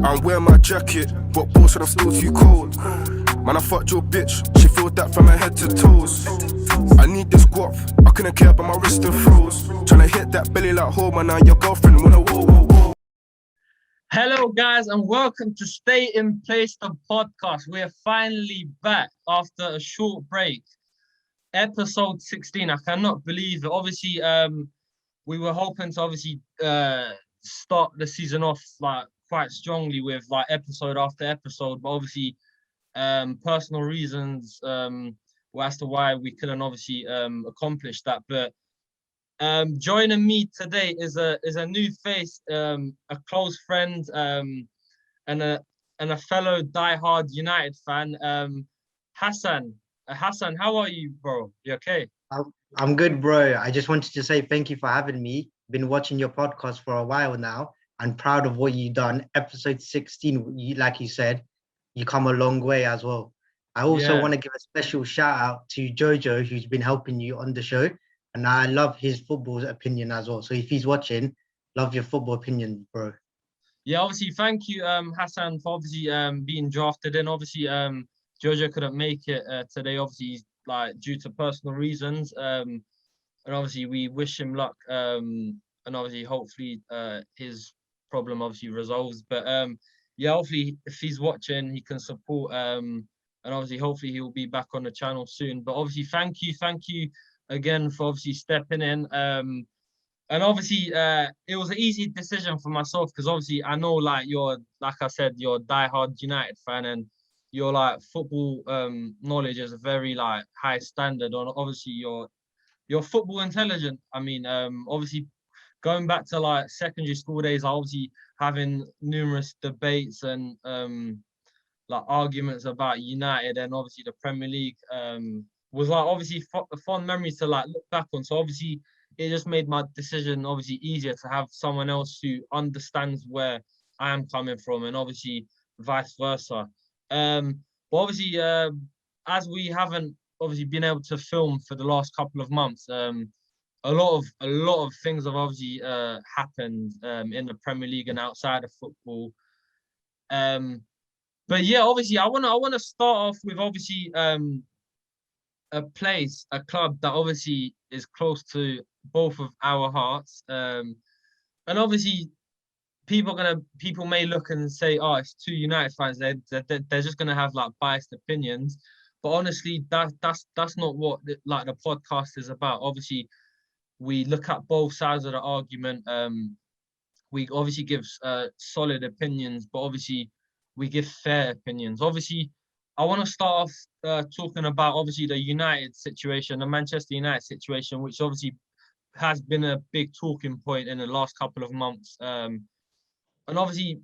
I'm wearing my jacket, but boss said I'm still too cold. Man, I fucked your bitch, she felt that from her head to toes. I need this guap, I couldn't care about my wrist and froze. Tryna hit that belly like home, and now your girlfriend wanna whoa, whoa, whoa. Hello, guys, and welcome to Stay in Place, the podcast. We're finally back after a short break. Episode 16, I cannot believe it. Obviously, we were hoping to start the season off like quite strongly with like episode after episode, but obviously personal reasons were as to why we couldn't obviously accomplish that. But joining me today is a new face, a close friend, and a fellow diehard United fan, Hassan. Hassan, how are you, bro? You okay? I'm good, bro. I just wanted to say thank you for having me. Been watching your podcast for a while now. I'm proud of what you've done. Episode 16, like you said, you come a long way as well. I also want to give a special shout out to Jojo, who's been helping you on the show. And I love his football opinion as well. So if he's watching, love your football opinion, bro. Yeah, obviously, thank you, Hassan, for obviously being drafted in. Obviously, Jojo couldn't make it today, obviously, like due to personal reasons. And obviously, we wish him luck. And obviously, hopefully, his problem obviously resolves. But yeah, hopefully, if he's watching, he can support. And obviously, hopefully, he'll be back on the channel soon. But obviously, thank you again for obviously stepping in. And obviously, it was an easy decision for myself because obviously I know like like I said, you're a diehard United fan and your like football knowledge is a very like high standard. On obviously your football intelligent. I mean, obviously going back to like secondary school days, obviously having numerous debates and like arguments about United and obviously the Premier League was like obviously fond memories to like look back on. So obviously it just made my decision obviously easier to have someone else who understands where I am coming from and obviously vice versa. But obviously as we haven't obviously been able to film for the last couple of months, a lot of things have obviously happened in the Premier League and outside of football. But yeah, obviously I wanna start off with obviously a club that obviously is close to both of our hearts. And obviously people may look and say, oh, it's two United fans, they're just gonna have like biased opinions. But honestly, that's not what like the podcast is about. Obviously, we look at both sides of the argument. We obviously give solid opinions, but obviously we give fair opinions. Obviously, I want to start off talking about obviously the United situation, the Manchester United situation, which obviously has been a big talking point in the last couple of months. And obviously,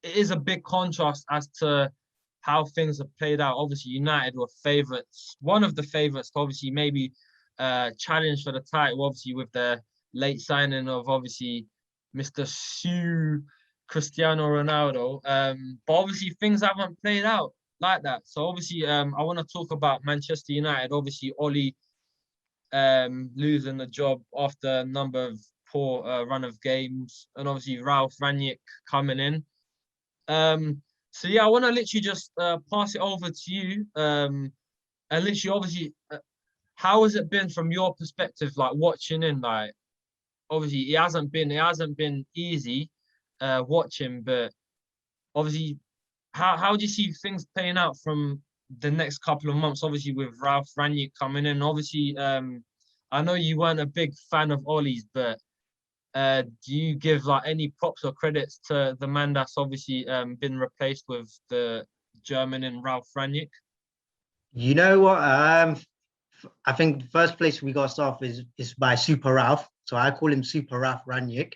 it is a big contrast as to how things have played out. Obviously, United were favourites, one of the favourites to obviously maybe challenge for the title, obviously with the late signing of obviously Mr. Cristiano Ronaldo. But obviously things haven't played out like that. So obviously I want to talk about Manchester United. Obviously Oli losing the job after a number of poor run of games, and obviously Ralf Rangnick coming in. So yeah, I want to literally just pass it over to you. And literally obviously how has it been from your perspective, like watching in, like obviously it hasn't been easy watching, but obviously how do you see things playing out from the next couple of months, obviously with Ralf Rangnick coming in? Obviously I know you weren't a big fan of Ollie's, but do you give like any props or credits to the man that's obviously been replaced with the German and Ralf Rangnick? You know what? I think the first place we got to start off is by Super Ralph. So I call him Super Ralph Rangnick,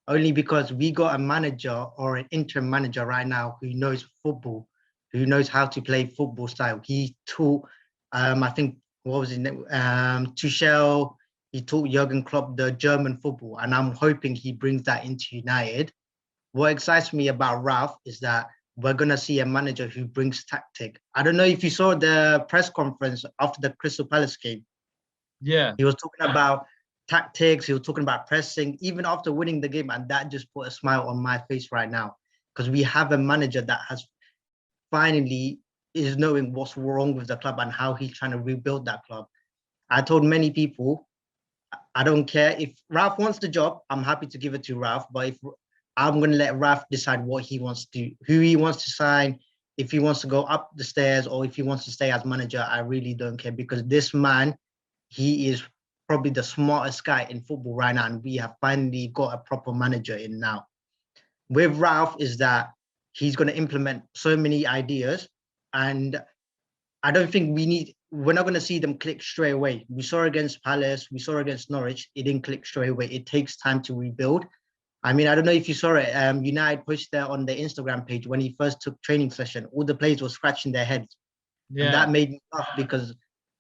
only because we got a manager or an interim manager right now who knows football, who knows how to play football style. He taught, I think, what was his name? Tuchel. He taught Jurgen Klopp the German football, and I'm hoping he brings that into United. What excites me about Ralph is that we're going to see a manager who brings tactic. I don't know if you saw the press conference after the Crystal Palace game. Yeah. He was talking about tactics. He was talking about pressing, even after winning the game. And that just put a smile on my face right now. because we have a manager that has finally is knowing what's wrong with the club and how he's trying to rebuild that club. I told many people, I don't care if Ralf wants the job, I'm happy to give it to Ralf. But if I'm going to let Ralf decide what he wants to do, who he wants to sign, if he wants to go up the stairs or if he wants to stay as manager, I really don't care, because this man, he is probably the smartest guy in football right now, and we have finally got a proper manager in now. With Ralf is that he's going to implement so many ideas, and I don't think we're not going to see them click straight away. We saw against Palace, we saw against Norwich, it didn't click straight away. It takes time to rebuild. I mean, I don't know if you saw it. United pushed there on the Instagram page when he first took training session. All the players were scratching their heads, and that made me laugh because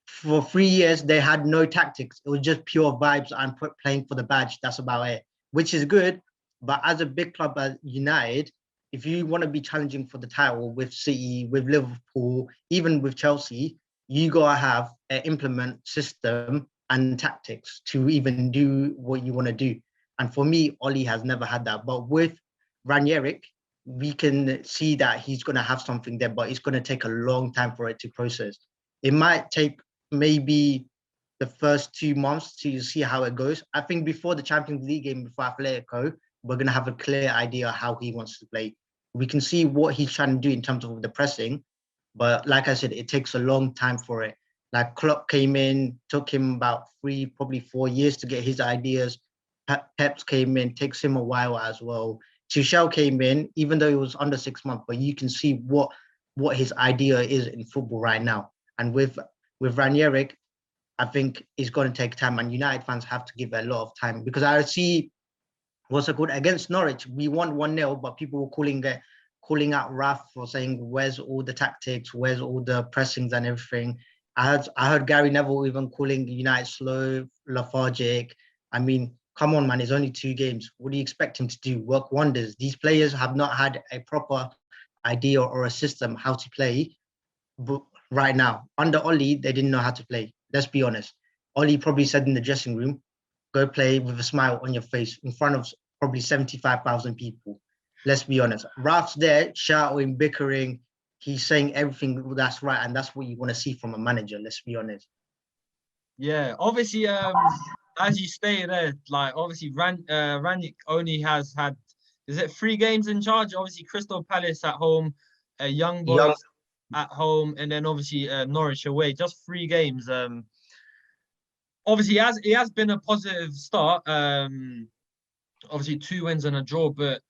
for 3 years they had no tactics. It was just pure vibes and playing for the badge. That's about it, which is good. But as a big club as United, if you want to be challenging for the title with City, with Liverpool, even with Chelsea, you gotta have an implement system and tactics to even do what you want to do. And for me, Oli has never had that. But with Ranieric, we can see that he's going to have something there, but it's going to take a long time for it to process. It might take maybe the first 2 months to see how it goes. I think before the Champions League game, before Atletico, we're going to have a clear idea how he wants to play. We can see what he's trying to do in terms of the pressing, but like I said, it takes a long time for it. Like Klopp came in, took him about 3, probably 4 years to get his ideas. Pep's came in, takes him a while as well. Tuchel came in, even though it was under 6 months, but you can see what his idea is in football right now. And with Ranieric, I think it's going to take time, and United fans have to give it a lot of time, because I see what's it called against Norwich. We won 1-0, but people were calling out Ralf for saying, "Where's all the tactics? Where's all the pressings and everything?" I heard Gary Neville even calling United slow, lethargic. I mean, come on, man, it's only 2 games. What do you expect him to do? Work wonders. These players have not had a proper idea or a system how to play. But right now, under Oli, they didn't know how to play. Let's be honest. Oli probably said in the dressing room, go play with a smile on your face in front of probably 75,000 people. Let's be honest. Ralph's there shouting, bickering. He's saying everything that's right, and that's what you want to see from a manager. Let's be honest. Yeah, obviously, as you stated there, like obviously Ranić only has had, is it 3 games in charge? Obviously, Crystal Palace at home, Young Boys at home, and then obviously Norwich away. Just 3 games. Obviously, it has been a positive start. Obviously 2 wins and a draw, but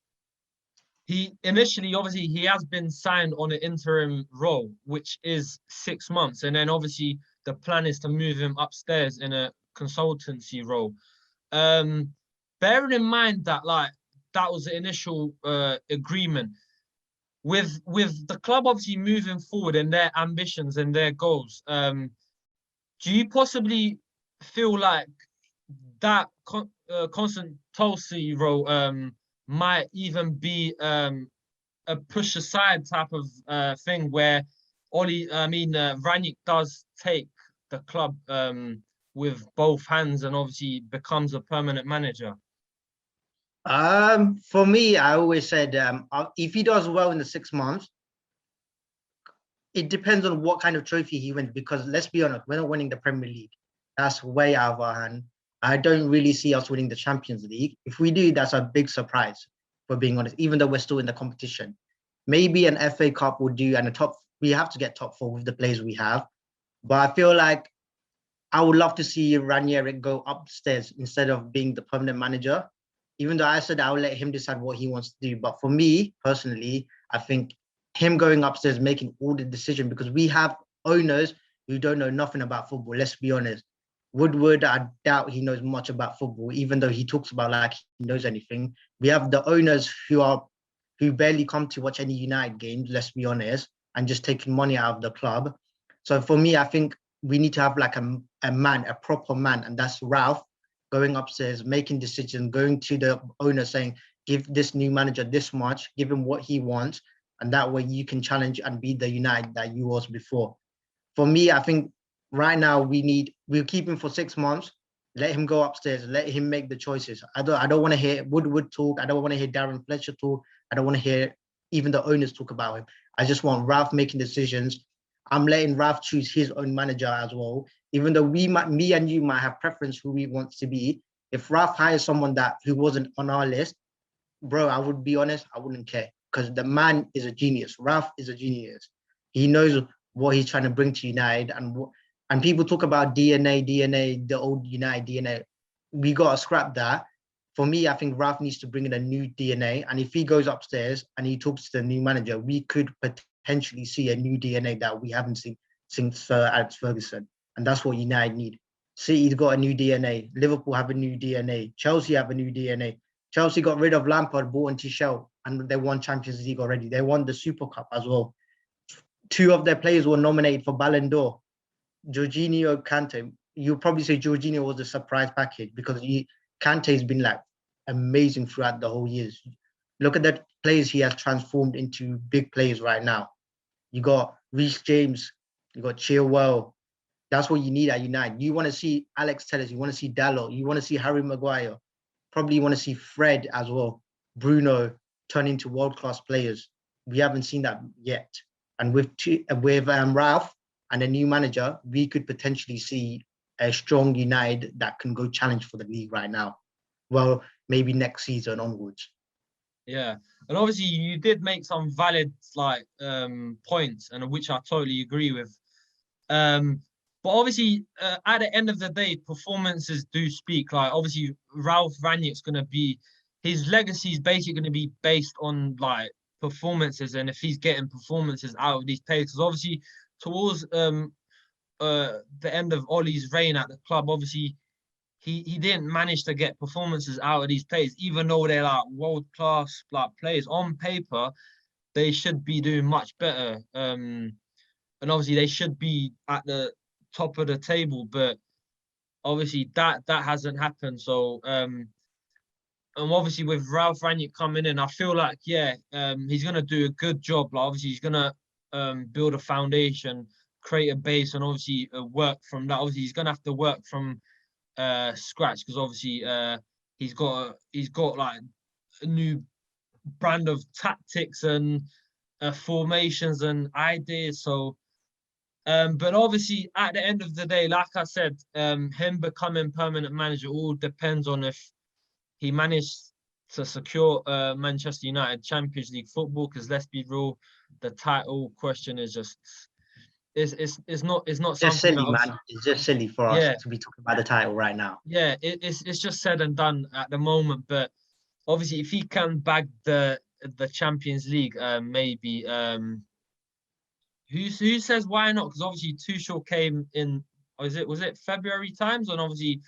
he has been signed on an interim role, which is 6 months, and then obviously the plan is to move him upstairs in a consultancy role. Bearing in mind that that was the initial agreement with the club obviously moving forward and their ambitions and their goals. Do you possibly feel like that consultancy role might even be a push aside type of thing where Ranić does take the club with both hands and obviously becomes a permanent manager? For me, I always said if he does well in the 6 months, it depends on what kind of trophy he wins, because let's be honest, we're not winning the Premier League. That's way out of our hand. I don't really see us winning the Champions League. If we do, that's a big surprise, for being honest, even though we're still in the competition. Maybe an FA Cup will do, and we have to get top 4 with the players we have. But I feel like I would love to see Ranieri go upstairs instead of being the permanent manager. Even though I said I will let him decide what he wants to do. But for me, personally, I think him going upstairs, making all the decision, because we have owners who don't know nothing about football, let's be honest. Woodward, I doubt he knows much about football, even though he talks about like he knows anything. We have the owners who barely come to watch any United games, let's be honest, and just taking money out of the club. So for me, I think we need to have like a proper man, and that's Ralf, going upstairs, making decisions, going to the owner saying, give this new manager this much, give him what he wants, and that way you can challenge and be the United that you was before. For me, I think right now we'll keep him for 6 months, let him go upstairs, let him make the choices. I don't want to hear Woodward talk. I don't want to hear Darren Fletcher talk. I don't want to hear even the owners talk about him. I just want Ralf making decisions. I'm letting Ralf choose his own manager as well. Even though me and you might have preference who we want to be, if Ralf hires someone who wasn't on our list, bro, I would be honest, I wouldn't care because the man is a genius. Ralf is a genius. He knows what he's trying to bring to United, and people talk about DNA, the old United DNA. We gotta scrap that. For me, I think Ralf needs to bring in a new DNA, and if he goes upstairs and he talks to the new manager, we could potentially see a new DNA that we haven't seen since Sir Alex Ferguson, and that's what United need. City's got a new DNA. Liverpool have a new DNA. Chelsea have a new DNA. Chelsea got rid of Lampard, bought in Tuchel, and they won Champions League already. They won the Super Cup as well. 2 of their players were nominated for Ballon d'Or. Jorginho, Kante. You'll probably say Jorginho was a surprise package because Kante's been like amazing throughout the whole years. Look at the players he has transformed into big players right now. You got Reece James, you got Chilwell. That's what you need at United. You want to see Alex Telles, you want to see Dalot, you want to see Harry Maguire. Probably want to see Fred as well, Bruno turn into world-class players. We haven't seen that yet. And with Ralf and a new manager, we could potentially see a strong United that can go challenge for the league right now. Well, maybe next season onwards. Yeah, and obviously you did make some valid points, and which I totally agree with. But obviously, at the end of the day, performances do speak. Like obviously, Ralf Rangnick's his legacy is basically going to be based on like performances, and if he's getting performances out of these players, because obviously towards the end of Ollie's reign at the club, obviously he didn't manage to get performances out of these players, even though they're like world class like players on paper. They should be doing much better, and obviously they should be at the top of the table, but obviously that hasn't happened. So and obviously with Ralf Rangnick coming in, I feel like he's gonna do a good job. Like obviously he's gonna build a foundation, create a base, and obviously work from that. Obviously he's gonna have to work from scratch because obviously he's got like a new brand of tactics and formations and ideas. So but obviously at the end of the day, like I said, him becoming permanent manager all depends on if he managed to secure Manchester United Champions League football, because let's be real, the title question is just it's not Just something silly, that man. It's just silly for us to be talking about the title right now. Yeah, it's just said and done at the moment. But obviously if he can bag the Champions League, maybe who says why not? Because obviously Tuchel came in, was it February times, and obviously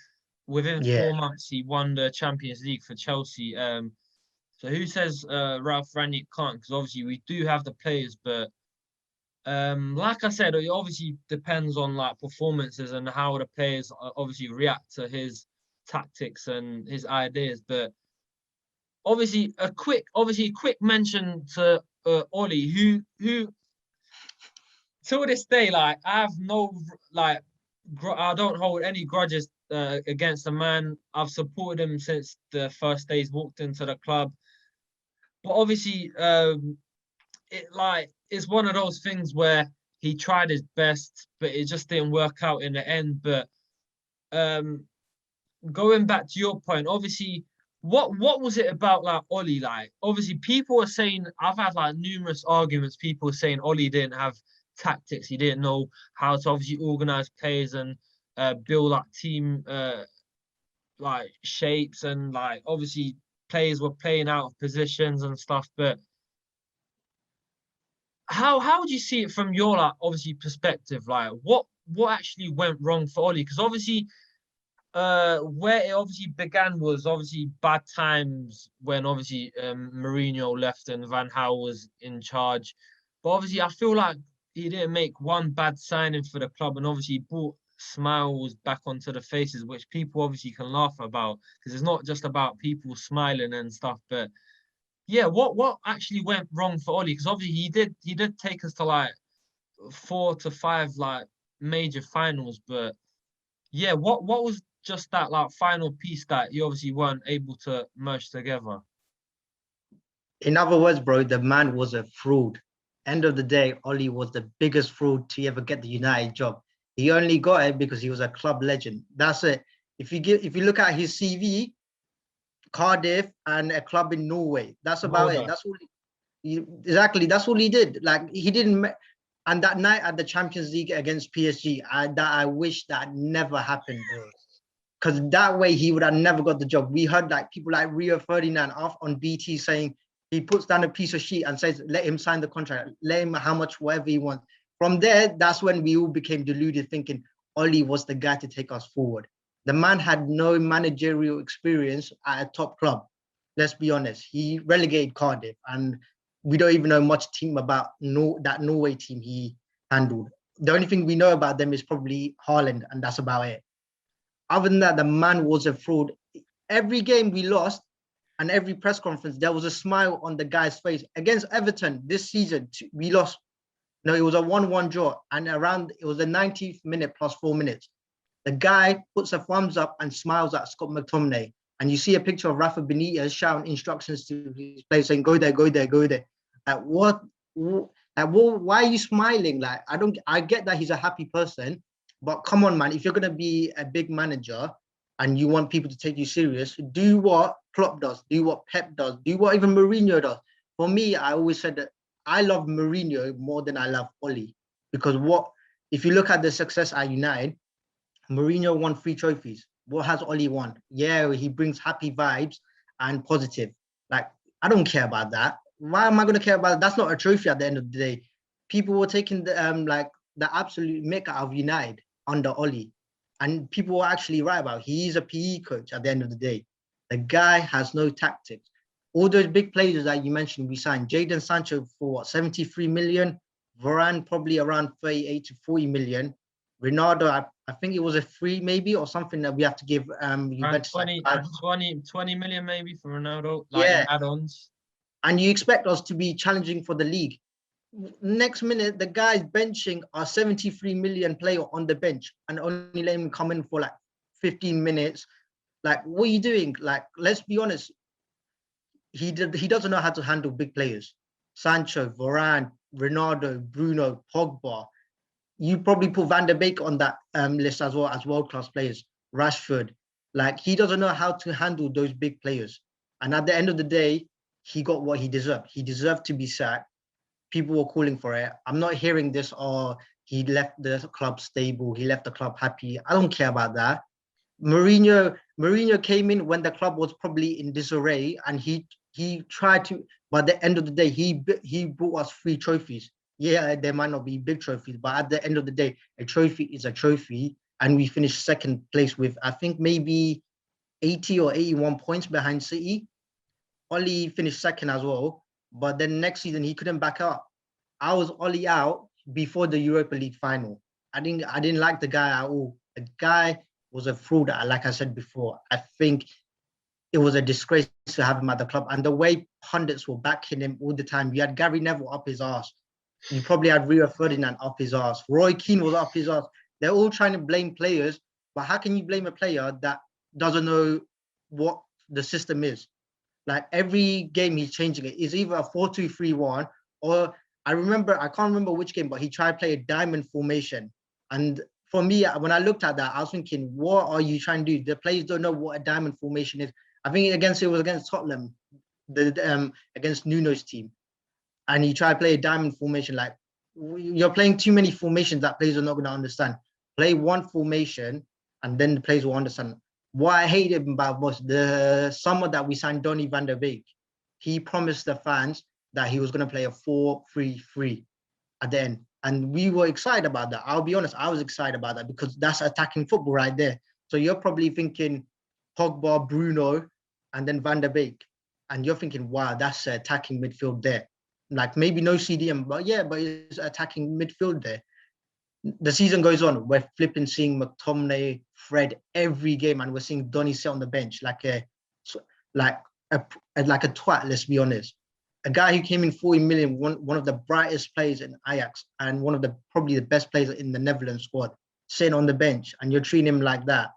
within 4 months he won the Champions League for Chelsea. So who says Ralf Rangnick can't? Because obviously we do have the players, but like I said, it obviously depends on like performances and how the players obviously react to his tactics and his ideas. But obviously a quick mention to Ollie, who till this day, like I have no like I don't hold any grudges against the man. I've supported him since the first day he's walked into the club. But obviously, it's one of those things where he tried his best, but it just didn't work out in the end. But going back to your point, obviously, what was it about like Ollie? Like obviously, people are saying, I've had like numerous arguments. People are saying Ollie didn't have tactics. He didn't know how to obviously organize players and build like team like shapes, and like obviously players were playing out of positions and stuff. But how would you see it from your like obviously perspective? Like what actually went wrong for Ollie? Because obviously where it obviously began was obviously bad times when obviously Mourinho left and Van Gaal was in charge. But obviously I feel like he didn't make one bad signing for the club, and obviously brought smiles back onto the faces, which people obviously can laugh about, because it's not just about people smiling and stuff. But yeah, what actually went wrong for Ollie? Because obviously he did take us to like 4 to 5 like major finals, but yeah, what was just that like final piece that you obviously weren't able to merge together? In other words, bro, the man was a fraud. End of the day, Ollie was the biggest fraud to ever get the United job. He only got it because he was a club legend. That's it. If you look at his CV, Cardiff and a club in Norway, that's about it. That's all. Exactly. That's all he did. Like he didn't. And that night at the Champions League against PSG, I wish that never happened, bro. Because that way he would have never got the job. We heard like people like Rio Ferdinand off on BT saying he puts down a piece of sheet and says, let him sign the contract, let him how much, whatever he wants. From there, that's when we all became deluded, thinking Ollie was the guy to take us forward. The man had no managerial experience at a top club. Let's be honest. He relegated Cardiff, and we don't even know much team about that Norway team he handled. The only thing we know about them is probably Haaland, and that's about it. Other than that, the man was a fraud. Every game we lost and every press conference, there was a smile on the guy's face. Against Everton this season, we lost. No, it was a 1-1 draw. And it was the 90th minute plus 4 minutes. The guy puts a thumbs up and smiles at Scott McTominay. And you see a picture of Rafa Benitez shouting instructions to his players saying, go there, go there, go there. Why are you smiling? Like, I get that he's a happy person, but come on, man, if you're going to be a big manager and you want people to take you serious, do what Klopp does, do what Pep does, do what even Mourinho does. For me, I always said that I love Mourinho more than I love Oli, because if you look at the success at United, Mourinho won 3 trophies. What has Oli won? Yeah, he brings happy vibes and positive. Like, I don't care about that. Why am I going to care about it? That's not a trophy at the end of the day. People were taking the absolute mick out of United under Oli. And people were actually right about it. He's a PE coach at the end of the day. The guy has no tactics. All those big players that you mentioned, we signed. Jadon Sancho for what, 73 million? Varane probably around 38 to 40 million. Ronaldo, I think it was a free maybe or something that we have to give. 20 million maybe for Ronaldo, add-ons. And you expect us to be challenging for the league. Next minute, the guy's benching our 73 million player on the bench and only let him come in for like 15 minutes. Like, what are you doing? Like, let's be honest. He doesn't know how to handle big players. Sancho, Varane, Ronaldo, Bruno, Pogba. You probably put Van der Beek on that list as well as world-class players. Rashford. Like, he doesn't know how to handle those big players. And at the end of the day, he got what he deserved. He deserved to be sacked. People were calling for it. I'm not hearing this, he left the club stable, he left the club happy. I don't care about that. Mourinho came in when the club was probably in disarray, and he tried to, but at the end of the day, he brought us 3 trophies. Yeah, there might not be big trophies, but at the end of the day, a trophy is a trophy. And we finished second place with, I think, maybe 80 or 81 points behind City. Oli finished second as well, but then next season he couldn't back up. I was Oli out before the Europa League final. I didn't like the guy at all. The guy was a fraud, like I said before. I think it was a disgrace to have him at the club. And the way pundits were backing him all the time, you had Gary Neville up his arse. You probably had Rio Ferdinand up his arse. Roy Keane was up his arse. They're all trying to blame players, but how can you blame a player that doesn't know what the system is? Like, every game he's changing it. It's either a 4-2-3-1 or I can't remember which game, but he tried to play a diamond formation. And for me, when I looked at that, I was thinking, what are you trying to do? The players don't know what a diamond formation is. I think it was against Tottenham, against Nuno's team. And he tried to play a diamond formation. Like, you're playing too many formations that players are not going to understand. Play one formation and then the players will understand. What I hated about was the summer that we signed Donny van der Beek. He promised the fans that he was going to play a 4-3-3 at the end. And we were excited about that. I'll be honest, I was excited about that because that's attacking football right there. So you're probably thinking Pogba, Bruno, and then Van der Beek. And you're thinking, wow, that's attacking midfield there. Like, maybe no CDM, but it's attacking midfield there. The season goes on, we're flipping seeing McTominay, Fred every game, and we're seeing Donny sit on the bench like a twat, let's be honest. A guy who came in 40 million, one of the brightest players in Ajax and one of the probably the best players in the Netherlands squad, sitting on the bench, and you're treating him like that.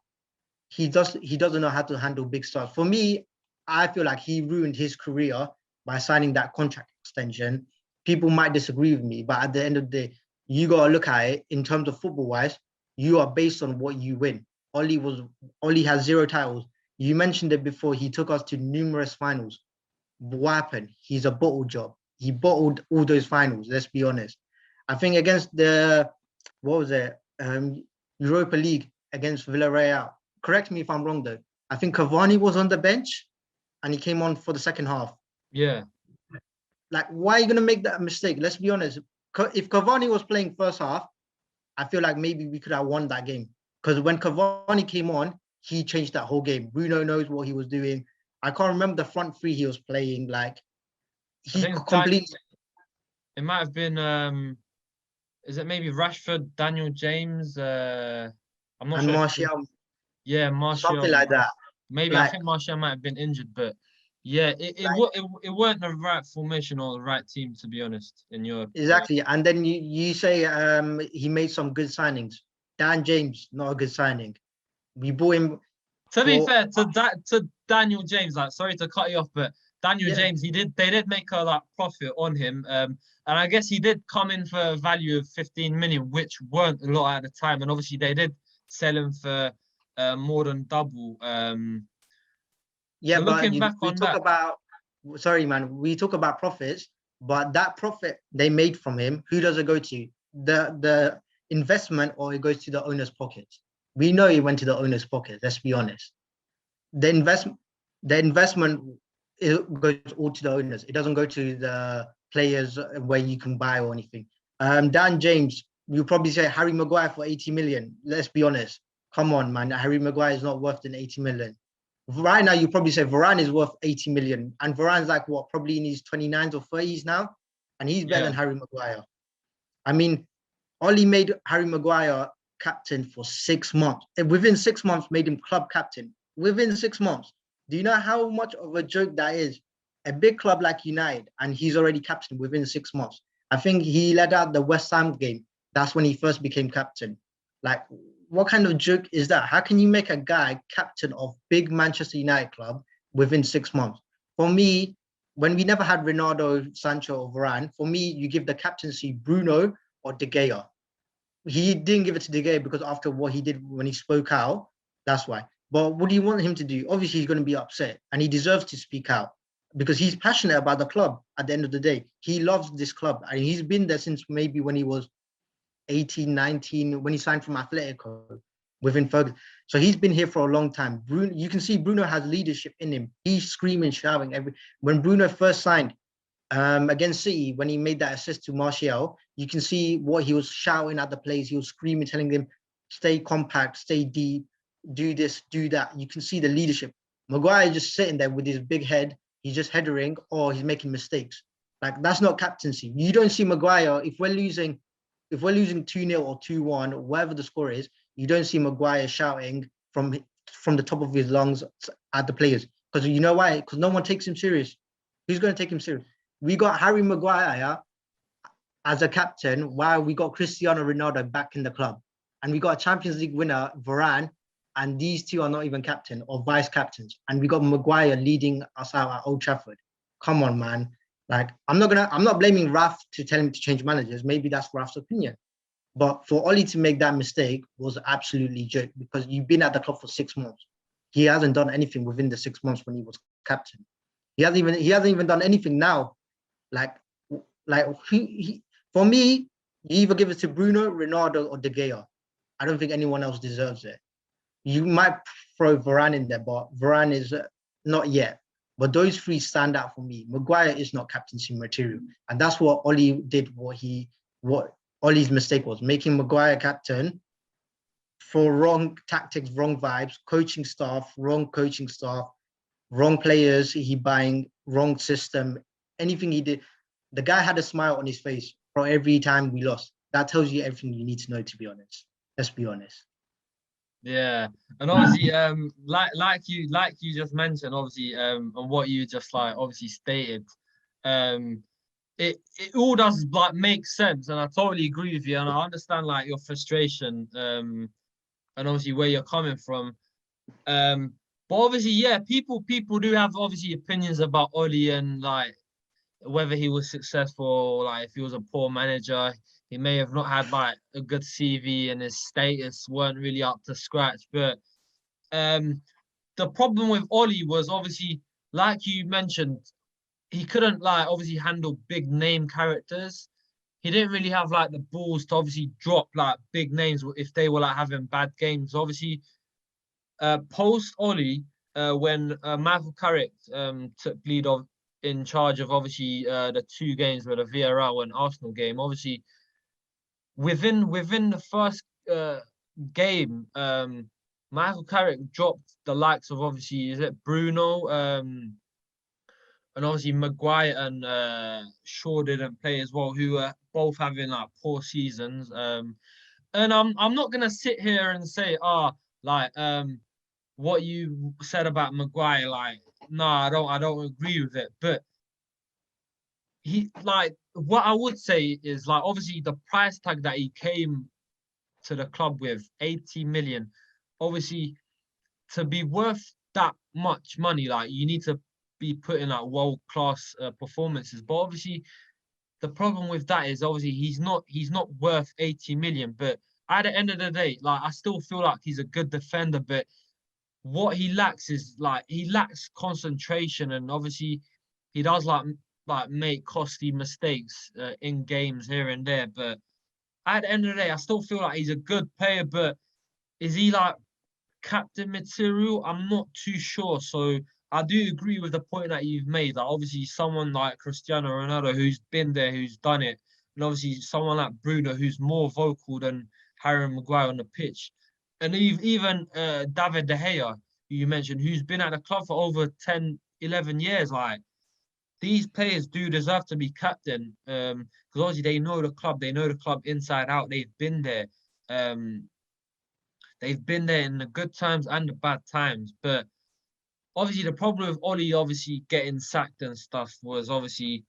He doesn't know how to handle big stars. For me, I feel like he ruined his career by signing that contract extension. People might disagree with me, but at the end of the day, you gotta look at it in terms of football-wise. You are based on what you win. Oli has 0 titles. You mentioned it before. He took us to numerous finals. What happened? He's a bottle job. He bottled all those finals. Let's be honest. I think against the what was it? Europa League against Villarreal. Correct me if I'm wrong though. I think Cavani was on the bench and he came on for the second half. Yeah. Like, why are you gonna make that mistake? Let's be honest. If Cavani was playing first half, I feel like maybe we could have won that game. Because when Cavani came on, he changed that whole game. Bruno knows what he was doing. I can't remember the front three he was playing. Like, I he think completely. it might have been is it maybe Rashford, Daniel James? I'm not And sure. Martial, Yeah, Martial. something like that. Maybe I Like, think Martial might have been injured, but yeah, it weren't the right formation or the right team, to be honest. In your exactly. And then you say he made some good signings. Dan James, not a good signing. We bought him to be for fair to Daniel James, like sorry to cut you off, but Daniel yeah, James, they did make a like profit on him. And I guess he did come in for a value of 15 million, which weren't a lot at the time. And obviously they did sell him for more than double. yeah. So But looking back we on talk that, about sorry, man. We talk about profits, but that profit they made from him, who does it go to? The investment, or it goes to the owner's pockets? We know it went to the owner's pocket. Let's be honest. The investment it goes all to the owners. It doesn't go to the players where you can buy or anything. Dan James, you probably say Harry Maguire for 80 million. Let's be honest. Come on, man. Harry Maguire is not worth than 80 million. Right now, you probably say Varane is worth 80 million. And Varane's like what, probably in his 29s or 30s now. And he's better yeah, than Harry Maguire. I mean, Ollie made Harry Maguire captain for 6 months. And within 6 months, made him club captain. Within 6 months. Do you know how much of a joke that is? A big club like United, and he's already captain within 6 months. I think he led out the West Ham game. That's when he first became captain. Like, what kind of joke is that? How can you make a guy captain of big Manchester United club within 6 months? For me, when we never had Ronaldo, Sancho, or Varane, for me, you give the captaincy Bruno or De Gea. He didn't give it to De Gea because after what he did when he spoke out, that's why. But what do you want him to do? Obviously, he's going to be upset and he deserves to speak out because he's passionate about the club at the end of the day. He loves this club and he's been there since maybe when he was 18, 19, when he signed from Atletico within Ferguson. So he's been here for a long time. Bruno, you can see Bruno has leadership in him. He's screaming, shouting. When Bruno first signed against City, when he made that assist to Martial, you can see what he was shouting at the players. He was screaming, telling them, stay compact, stay deep, do this, do that. You can see the leadership. Maguire just sitting there with his big head. He's just headering or he's making mistakes. Like, that's not captaincy. You don't see Maguire, if we're losing 2-0 or 2-1, whatever the score is, you don't see Maguire shouting from the top of his lungs at the players. Because you know why? Because no one takes him serious. Who's going to take him serious? We got Harry Maguire as a captain while we got Cristiano Ronaldo back in the club. And we got a Champions League winner, Varane, and these two are not even captain or vice captains. And we got Maguire leading us out at Old Trafford. Come on, man. Like, I'm not blaming Ralf to tell him to change managers. Maybe that's Ralf's opinion. But for Ollie to make that mistake was absolutely joke because you've been at the club for 6 months. He hasn't done anything within the 6 months when he was captain. He hasn't even done anything now. Like for me, you either give it to Bruno, Ronaldo, or De Gea. I don't think anyone else deserves it. You might throw Varane in there, but Varane is not yet. But those three stand out for me. Maguire is not captaincy material, and that's what Ollie did. What Ollie's mistake was, making Maguire captain for wrong tactics, wrong vibes, coaching staff, wrong players. He buying wrong system. Anything he did, the guy had a smile on his face for every time we lost. That tells you everything you need to know. To be honest, let's be honest. yeah, and obviously, like you just mentioned, obviously, and what you just like obviously stated, it all does like make sense, and I totally agree with you, and I understand like your frustration, and obviously where you're coming from, but obviously, yeah, people do have obviously opinions about Oli, and like whether he was successful or like if he was a poor manager, he may have not had like a good CV and his status weren't really up to scratch. But um, the problem with Ollie was obviously, like you mentioned, he couldn't like obviously handle big name characters. He didn't really have like the balls to obviously drop like big names if they were like having bad games. Obviously, post Ollie, when Michael Carrick took lead of in charge of obviously the two games with the Villarreal and Arsenal game. Obviously, within the first game, Michael Carrick dropped the likes of obviously is it Bruno, and obviously Maguire and Shaw didn't play as well, who were both having like poor seasons. And I'm not gonna sit here and say, like what you said about Maguire, like, no, I don't agree with it. But he like what I would say is like obviously the price tag that he came to the club with, 80 million. Obviously, to be worth that much money, like you need to be putting out world-class performances. But obviously, the problem with that is obviously he's not worth 80 million. But at the end of the day, like I still feel like he's a good defender, but what he lacks is like he lacks concentration, and obviously he does like make costly mistakes in games here and there. But at the end of the day, I still feel like he's a good player. But is he like captain material? I'm not too sure. So I do agree with the point that you've made. That obviously someone like Cristiano Ronaldo who's been there, who's done it, and obviously someone like Bruno who's more vocal than Harry Maguire on the pitch, and even David De Gea, who you mentioned, who's been at the club for over 10, 11 years. Like these players do deserve to be captain, because obviously they know the club inside out. Um, they've been there in the good times and the bad times. But obviously the problem with Ollie obviously getting sacked and stuff was obviously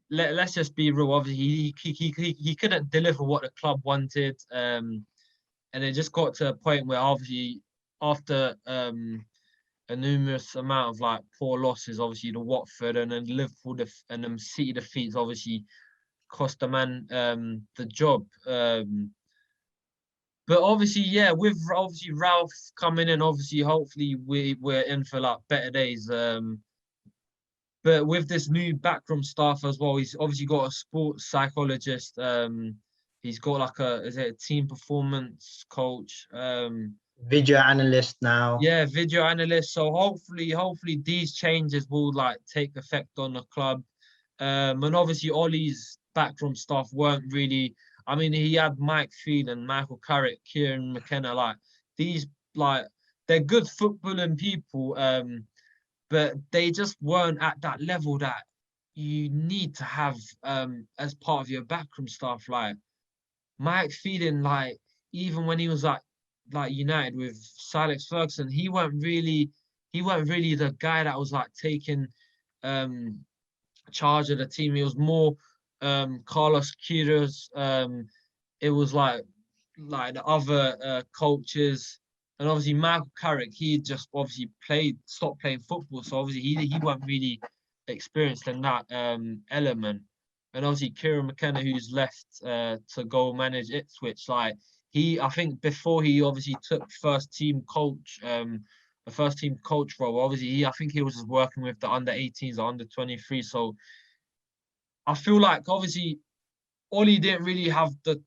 let's just be real. Obviously he couldn't deliver what the club wanted. And it just got to a point where obviously after a numerous amount of like poor losses, obviously the Watford and then Liverpool and City defeats obviously cost the man the job. But obviously, yeah, with obviously Ralf coming in, obviously, hopefully we're in for like better days. But with this new backroom staff as well, he's obviously got a sports psychologist. He's got like is it a team performance coach? Video analyst now. Yeah, video analyst. So hopefully these changes will like take effect on the club. And obviously Ollie's backroom staff weren't really. I mean, he had Mike Phelan, Michael Carrick, Kieran McKenna. Like these, like they're good footballing people. But they just weren't at that level that you need to have as part of your backroom staff. Like Mike Phelan, like even when he was like United with Sir Alex Ferguson, he weren't really the guy that was like taking um charge of the team. He was more Carlos Queiroz. It was like the other coaches, and obviously Michael Carrick. He just obviously stopped playing football, so obviously he wasn't really experienced in that element. And obviously Kieran McKenna, who's left to go manage Ipswich, like I think before he obviously took the first team coach role. Obviously, I think he was just working with the under 18s or under 23. So I feel like obviously Ollie didn't really have the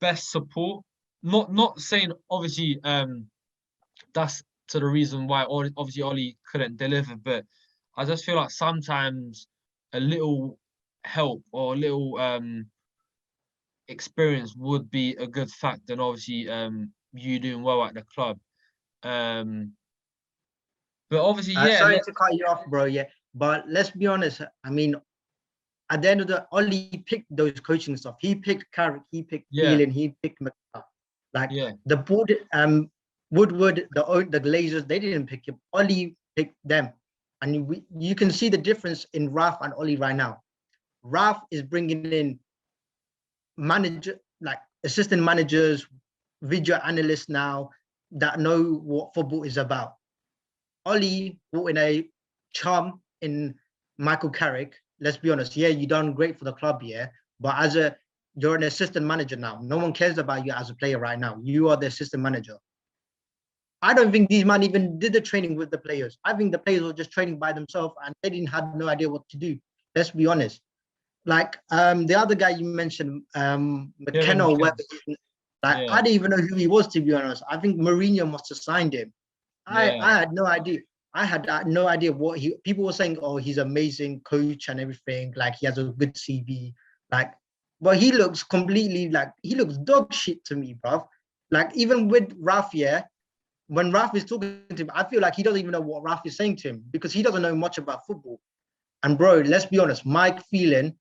best support. Not saying obviously that's to the reason why obviously Ollie couldn't deliver, but I just feel like sometimes a little help or a little experience would be a good fact, and obviously you doing well at the club. Um, but obviously, yeah, Sorry to cut you off, bro. Yeah, but let's be honest. I mean, at the end of the, Ollie picked those coaching stuff. He picked Carrick, he picked yeah, Phelan, he picked McCall. Like yeah, the board, Woodward, the Glazers, they didn't pick him. Ollie picked them, and you can see the difference in Ralf and Ollie right now. Ralf is bringing in manager, like assistant managers, video analysts now that know what football is about. Ollie brought in a charm in Michael Carrick, let's be honest. Yeah, you done great for the club, yeah. But you're an assistant manager now. No one cares about you as a player right now. You are the assistant manager. I don't think these men even did the training with the players. I think the players were just training by themselves and they didn't have no idea what to do. Let's be honest. Like the other guy you mentioned, McKenna or whatever, like I didn't even know who he was, to be honest. I think Mourinho must have signed him. I had no idea. I had no idea what people were saying, oh, he's amazing coach and everything, like he has a good CV, like, but he looks completely like he looks dog shit to me, bruv. Like even with Ralf, yeah, when Ralf is talking to him, I feel like he doesn't even know what Ralf is saying to him because he doesn't know much about football. And bro, let's be honest, Mike Phelan,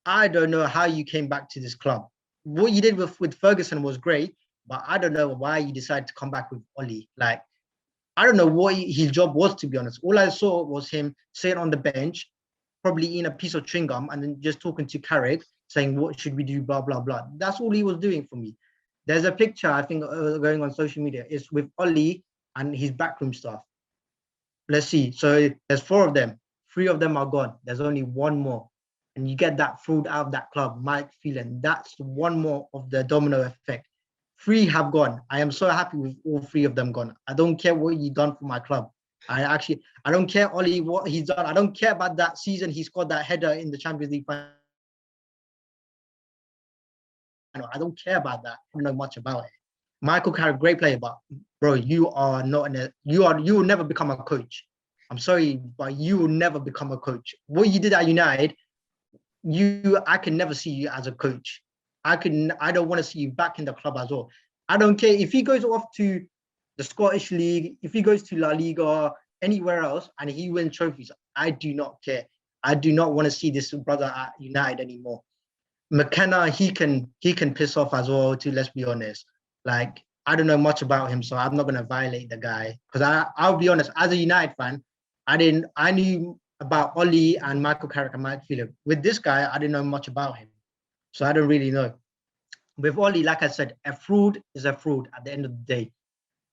I don't know how you came back to this club. What you did with Ferguson was great, but I don't know why you decided to come back with Ollie. Like, I don't know what his job was, to be honest. All I saw was him sitting on the bench, probably eating a piece of chewing gum, and then just talking to Carrick, saying, what should we do, blah, blah, blah. That's all he was doing for me. There's a picture, I think, going on social media. It's with Ollie and his backroom staff. Let's see. So there's 4 of them. 3 of them are gone. There's only 1 more. And you get that fraud out of that club, Mike Phelan. That's 1 more of the domino effect. 3 have gone. I am so happy with all 3 of them gone. I don't care what you've done for my club. I don't care, Ollie, what he's done. I don't care about that season he scored that header in the Champions League final. I don't care about that. I don't know much about it. Michael Carrick, great player, but bro, you are not you will never become a coach. I'm sorry, but you will never become a coach. What you did at United, I can never see you as a coach. I don't want to see you back in the club as well. I don't care if he goes off to the Scottish League, if he goes to La Liga, anywhere else, and he wins trophies. I do not care. I do not want to see this brother at United anymore. McKenna, he can piss off as well too, let's be honest. Like, I don't know much about him, so I'm not gonna violate the guy. Because I'll be honest, as a United fan, I knew about Ollie and Michael Carrick and Mike Phelan. With this guy, I didn't know much about him. So I don't really know. With Ollie, like I said, a fraud is a fraud at the end of the day.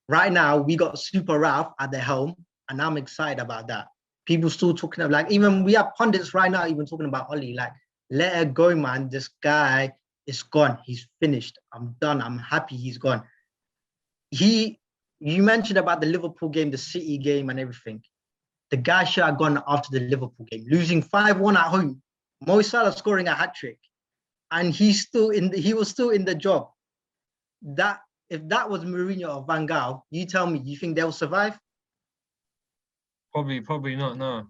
Right now, we got Super Ralf at the helm, and I'm excited about that. People still talking about, like, even we have pundits right now even talking about Ollie, like, let it go, man. This guy is gone. He's finished. I'm done. I'm happy he's gone. You mentioned about the Liverpool game, the City game and everything. The guy should have gone after the Liverpool game, losing 5-1 at home. Mo Salah scoring a hat-trick. And he was still in the job. If that was Mourinho or Van Gaal, you tell me, you think they'll survive? Probably not, no.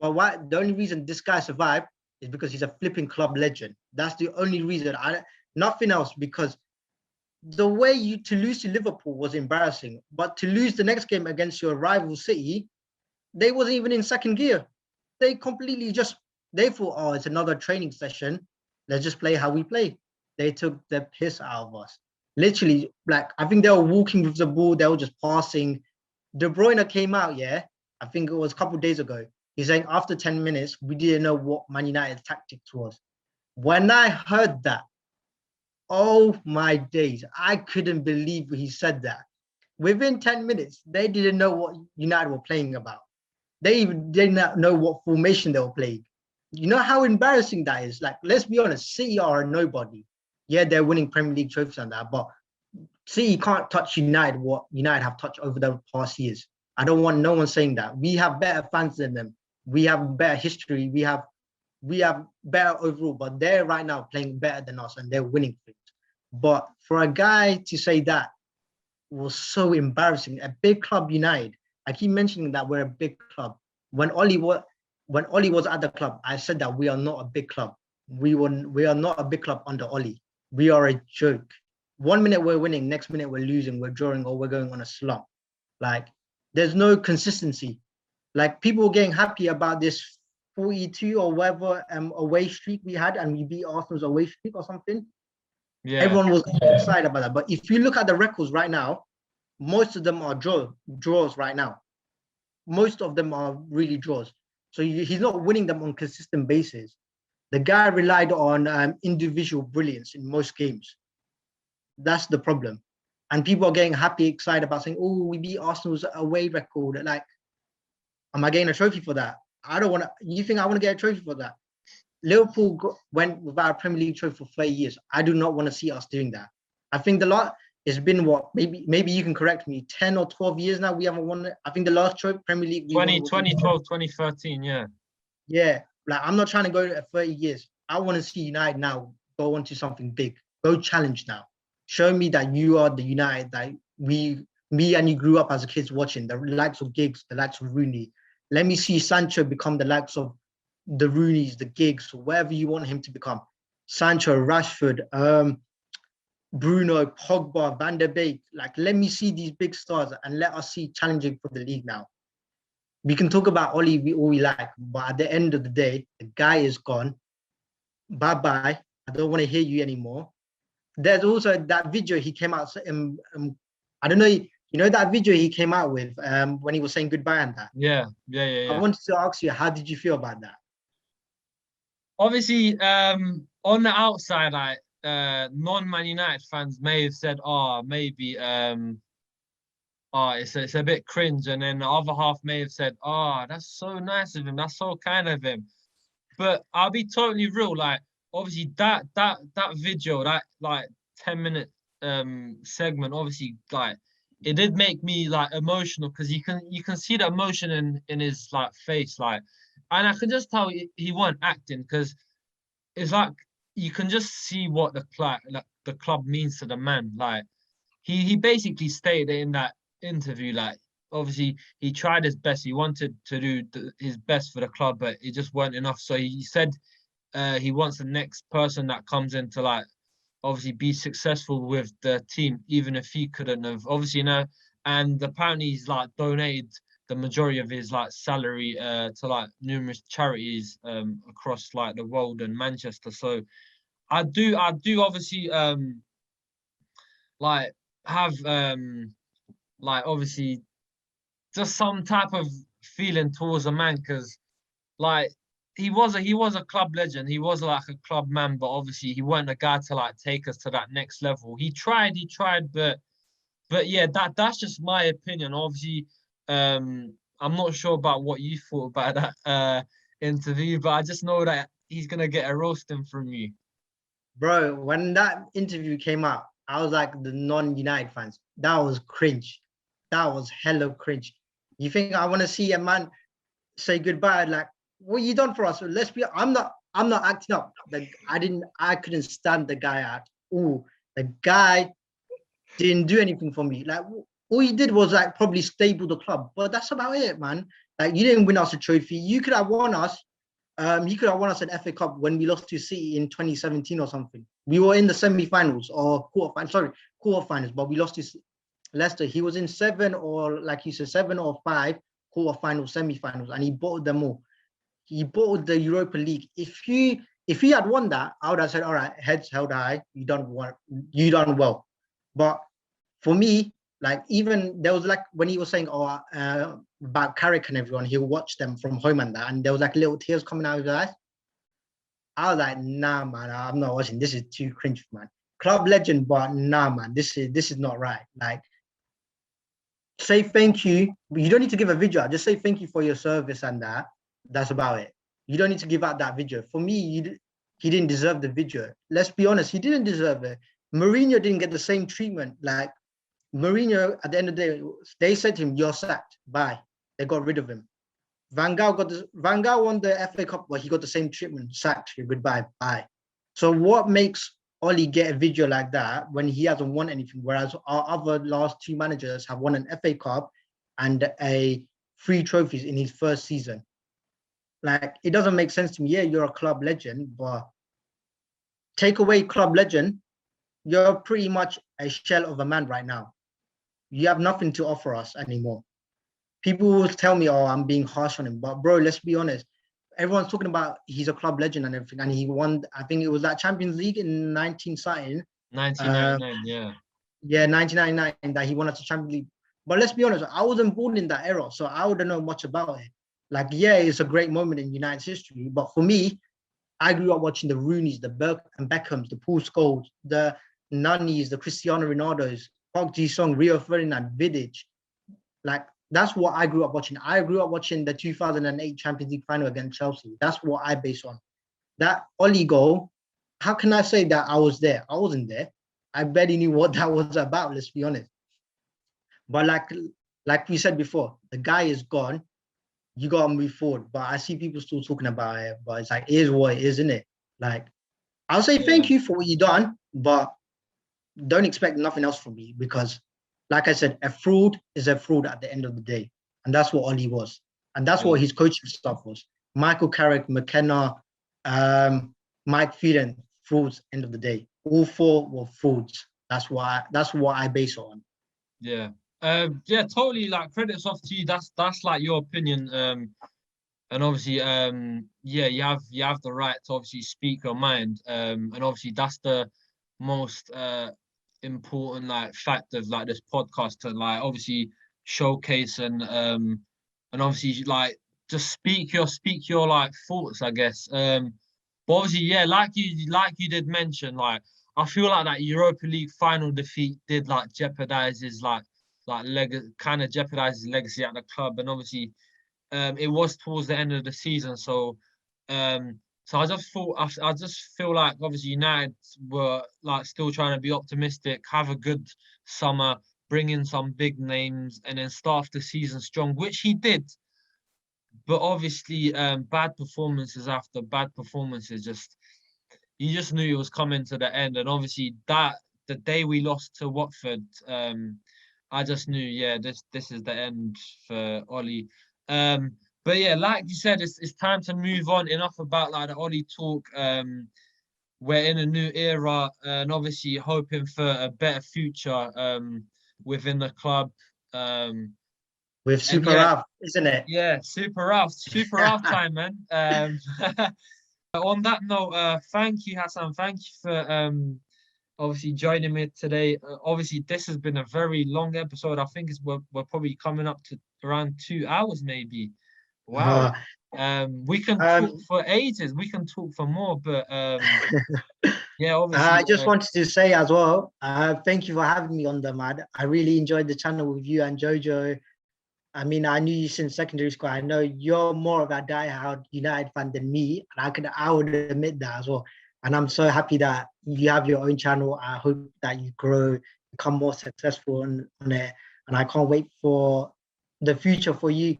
Well, why? The only reason this guy survived is because he's a flipping club legend. That's the only reason. Nothing else, because the way to lose to Liverpool was embarrassing, but to lose the next game against your rival City, they wasn't even in second gear. They completely they thought, oh, it's another training session. Let's just play how we play. They took the piss out of us. Literally, like, I think they were walking with the ball. They were just passing. De Bruyne came out, yeah. I think it was a couple of days ago. He's saying after 10 minutes, we didn't know what Man United's tactics was. When I heard that, oh my days, I couldn't believe he said that. Within 10 minutes, they didn't know what United were playing about. They even did not know what formation they were playing. You know how embarrassing that is? Like, let's be honest, City are a nobody. Yeah, they're winning Premier League trophies and that, but City can't touch United what United have touched over the past years. I don't want no one saying that. We have better fans than them. We have better history. We have better overall, but they're right now playing better than us and they're winning things. But for a guy to say that was so embarrassing. A big club United. I keep mentioning that we're a big club. When Ollie was at the club, I said that we are not a big club. We are not a big club under Ollie. We are a joke. 1 minute we're winning, next minute we're losing, we're drawing, or we're going on a slump. Like, there's no consistency. Like, people were getting happy about this 42 or whatever away streak we had, and we beat Arsenal's away streak or something. Yeah. Everyone was excited about that. But if you look at the records right now, most of them are draws right now. Most of them are really draws. So he's not winning them on consistent basis. The guy relied on individual brilliance in most games. That's the problem. And people are getting happy, excited about saying, oh, we beat Arsenal's away record. Like, am I getting a trophy for that? I don't want to. You think I want to get a trophy for that? Liverpool went without a Premier League trophy for 30 years. I do not want to see us doing that. I think the lot it's been what, maybe you can correct me, 10 or 12 years now we haven't won it. I think the last Premier League we won was 2012, 2013, yeah. Yeah, like I'm not trying to go at 30 years. I want to see United now go on to something big. Go challenge now. Show me that you are the United that me and you grew up as kids watching, the likes of Giggs, the likes of Rooney. Let me see Sancho become the likes of the Rooneys, the Giggs, whatever you want him to become. Sancho, Rashford, Bruno, Pogba, Van der Beek. Like, let me see these big stars and let us see challenging for the league now. We can talk about Oli all we like, but at the end of the day, the guy is gone. Bye-bye. I don't want to hear you anymore. There's also that video he came out. I don't know. You know that video he came out with when he was saying goodbye and that. Yeah. I wanted to ask you, how did you feel about that? Obviously, on the outside, non-Man United fans may have said, "Oh, maybe, it's a bit cringe," and then the other half may have said, "Oh, that's so nice of him. That's so kind of him." But I'll be totally real. Like, obviously, that video, that like 10-minute segment, obviously, like, it did make me like emotional because you can see the emotion in his like face, like, and I can just tell he wasn't acting because it's like you can just see what the club means to the man. Like, he basically stated in that interview, like, obviously he tried his best. He wanted to do his best for the club, but it just weren't enough. So he said he wants the next person that comes in to, like, obviously be successful with the team, even if he couldn't have. Obviously, and apparently he's like donated the majority of his like salary to like numerous charities across like the world and Manchester. So I do obviously like have like obviously just some type of feeling towards a man because like he was a club legend. He was like a club man, but obviously he wasn't a guy to like take us to that next level. He tried, but yeah, that's just my opinion. Obviously, I'm not sure about what you thought about that interview, but I just know that he's gonna get a roasting from you. Bro, when that interview came out, I was like the non-United fans. That was cringe. That was hella cringe. You think I want to see a man say goodbye? Like, what you done for us? Let's be. I'm not acting up. Like, I couldn't stand the guy at all. The guy didn't do anything for me. Like, all he did was like probably stable the club, but that's about it, man. Like, you didn't win us a trophy. You could have won us. He could have won us an FA Cup when we lost to City in 2017 or something. We were in the semi-finals or quarterfinals, but we lost to Leicester. He was in 7 or, like you said, 7 or 5 quarterfinals, semi-finals, and he bottled them all. He bottled the Europa League. If he had won that, I would have said, all right, heads held high, you done well. But for me, like, even there was like when he was saying about Carrick and everyone, he'll watch them from home and that, and there was like little tears coming out of his eyes. I was like, nah, man, I'm not watching. This is too cringe, man. Club legend, but nah, man, this is not right. Like, say thank you. You don't need to give a video. Just say thank you for your service and that. That's about it. You don't need to give out that video. For me, he didn't deserve the video. Let's be honest, he didn't deserve it. Mourinho didn't get the same treatment. Like, Mourinho, at the end of the day, they said to him, "You're sacked." Bye. They got rid of him. Van Gaal won the FA Cup, but he got the same treatment. Sacked. Goodbye. Bye. So what makes Oli get a video like that when he hasn't won anything, whereas our other last 2 managers have won an FA Cup and 3 trophies in his first season? Like, it doesn't make sense to me. Yeah, you're a club legend, but take away club legend, you're pretty much a shell of a man right now. You have nothing to offer us anymore. People will tell me, oh, I'm being harsh on him. But bro, let's be honest. Everyone's talking about he's a club legend and everything. And he won, I think it was that Champions League in 1999, yeah. Yeah, 1999, that he won at the Champions League. But let's be honest, I wasn't born in that era, so I wouldn't know much about it. Like, yeah, it's a great moment in United's history. But for me, I grew up watching the Rooneys, the Beckhams, the Paul Scholes, the Nunnies, the Cristiano Ronaldos, Park Ji-sung, Rio Ferdinand, Vidic. Like, that's what I grew up watching. I grew up watching the 2008 Champions League final against Chelsea. That's what I base on. that Ollie goal, how can I say that I was there? I wasn't there. I barely knew what that was about, let's be honest. But like we said before, the guy is gone. You gotta move forward. But I see people still talking about it, but it's like, it is what it is, isn't it? Like, I'll say thank you for what you done, but don't expect nothing else from me, because like I said, a fraud is a fraud at the end of the day. And that's what Ollie was. And that's what his coaching staff was. Michael Carrick, McKenna, Mike Phelan, frauds end of the day. All four were frauds. That's what I base it on. Yeah. Yeah, totally, like, credits off to you. That's like your opinion. And obviously, yeah, you have the right to obviously speak your mind. And obviously that's the most important like fact of like this podcast, to like obviously showcase and obviously like just speak your like thoughts, I guess. But obviously, yeah, like you did mention, like I feel like that Europa League final defeat did like jeopardize his kind of jeopardize his legacy at the club. And obviously it was towards the end of the season, so I just feel like obviously United were like still trying to be optimistic, have a good summer, bring in some big names, and then start the season strong, which he did. But obviously, bad performances after bad performances, you just knew it was coming to the end. And obviously that the day we lost to Watford, I just knew, yeah, this is the end for Ollie. But yeah, like you said, it's time to move on. Enough about like the Ollie talk. We're in a new era, and obviously hoping for a better future within the club. With Super Ralf, isn't it? Yeah, Super Ralf time, man. On that note, thank you, Hassan. Thank you for obviously joining me today. Obviously, this has been a very long episode. I think we're probably coming up to around 2 hours, maybe. Wow. We can talk for ages. We can talk for more, but yeah, obviously. I just wanted to say as well, thank you for having me on the Mad. I really enjoyed the channel with you and Jojo. I mean, I knew you since secondary school. I know you're more of a diehard United fan than me, and I would admit that as well. And I'm so happy that you have your own channel. I hope that you grow, become more successful on it. And I can't wait for the future for you.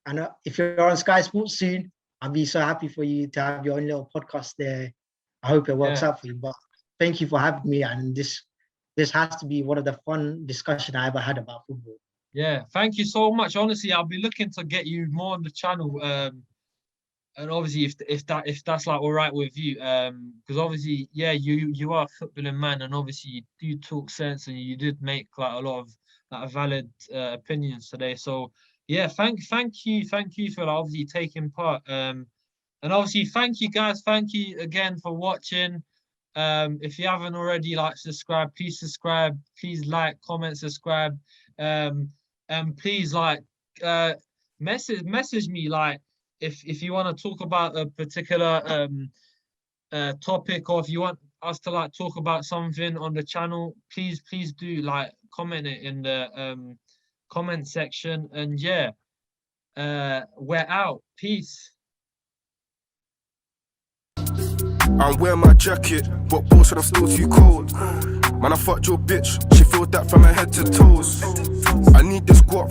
And if you're on Sky Sports soon, I'll be so happy for you to have your own little podcast there. I hope it works out for you. But thank you for having me. And this has to be one of the fun discussions I ever had about football. Yeah, thank you so much. Honestly, I'll be looking to get you more on the channel. And obviously, if that's like all right with you, because obviously, yeah, you are a footballing man, and obviously you do talk sense, and you did make like a lot of like valid opinions today. So yeah, thank you for like, obviously taking part. And obviously, thank you guys. Thank you again for watching. If you haven't already like subscribed, please subscribe. Please like, comment, subscribe. And please like message me like if you want to talk about a particular topic, or if you want us to like talk about something on the channel, please do like comment it in the comment section. And yeah, we're out. Peace. I'm wearing my jacket, but boss said I'm still too cold. Man, I fucked your bitch, she filled that from her head to toes. I need this guap.